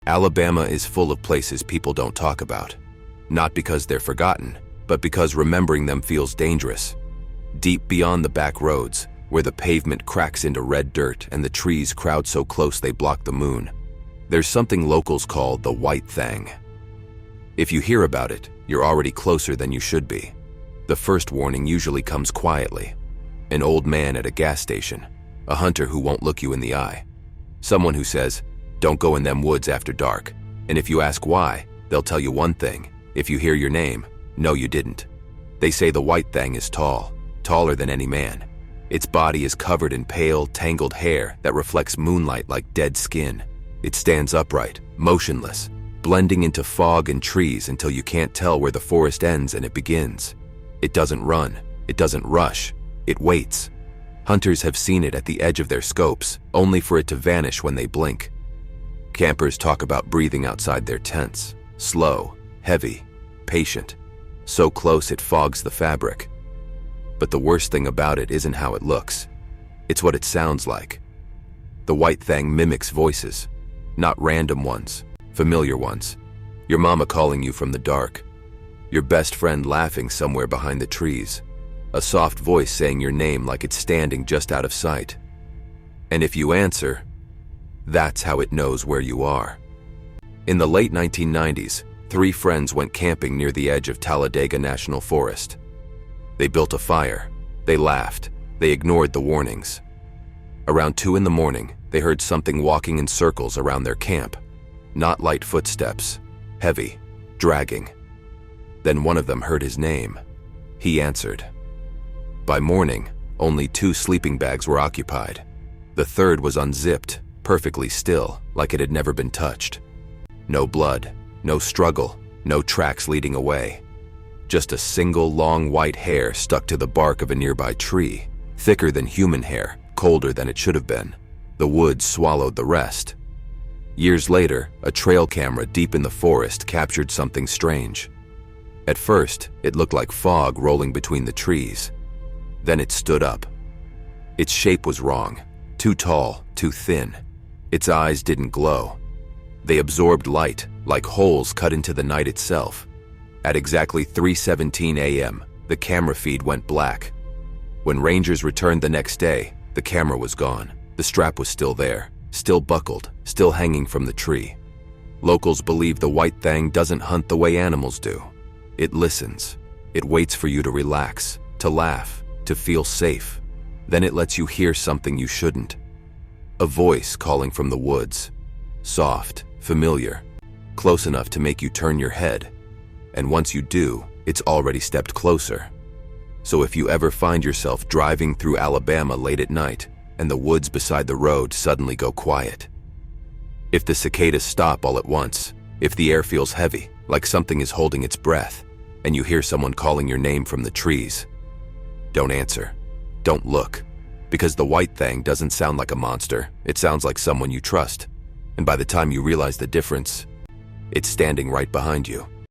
Alabama is full of places people don't talk about. Not because they're forgotten, but because remembering them feels dangerous. Deep beyond the back roads, where the pavement cracks into red dirt and the trees crowd so close they block the moon, there's something locals call the White Thang. If you hear about it, you're already closer than you should be. The first warning usually comes quietly. An old man at a gas station, a hunter who won't look you in the eye, someone who says, "Don't go in them woods after dark." And if you ask why, they'll tell you one thing. If you hear your name, no, you didn't. They say the White Thang is tall, taller than any man. Its body is covered in pale, tangled hair that reflects moonlight like dead skin. It stands upright, motionless, blending into fog and trees until you can't tell where the forest ends and it begins. It doesn't run, it doesn't rush, it waits. Hunters have seen it at the edge of their scopes, only for it to vanish when they blink. Campers talk about breathing outside their tents, slow, heavy, patient, so close it fogs the fabric. But the worst thing about it isn't how it looks. It's what it sounds like. The White Thang mimics voices, not random ones, familiar ones. Your mama calling you from the dark. Your best friend laughing somewhere behind the trees. A soft voice saying your name like it's standing just out of sight. And if you answer, that's how it knows where you are. In the late 1990s, 3 friends went camping near the edge of Talladega National Forest. They built a fire. They laughed. They ignored the warnings. Around 2 in the morning, they heard something walking in circles around their camp. Not light footsteps, heavy, dragging. Then one of them heard his name. He answered. By morning, only 2 sleeping bags were occupied. The third was unzipped, perfectly still, like it had never been touched. No blood, no struggle, no tracks leading away. Just a single long white hair stuck to the bark of a nearby tree, thicker than human hair, colder than it should have been. The woods swallowed the rest. Years later, a trail camera deep in the forest captured something strange. At first, it looked like fog rolling between the trees. Then it stood up. Its shape was wrong, too tall, too thin. Its eyes didn't glow. They absorbed light, like holes cut into the night itself. At exactly 3:17 a.m., the camera feed went black. When rangers returned the next day, the camera was gone. The strap was still there, still buckled, still hanging from the tree. Locals believe the White Thang doesn't hunt the way animals do. It listens. It waits for you to relax, to laugh, to feel safe. Then it lets you hear something you shouldn't. A voice calling from the woods. Soft, familiar, close enough to make you turn your head. And once you do, it's already stepped closer. So if you ever find yourself driving through Alabama late at night and the woods beside the road suddenly go quiet, if the cicadas stop all at once, if the air feels heavy, like something is holding its breath, and you hear someone calling your name from the trees, don't answer. Don't look. Because the White Thang doesn't sound like a monster. It sounds like someone you trust. And by the time you realize the difference, it's standing right behind you.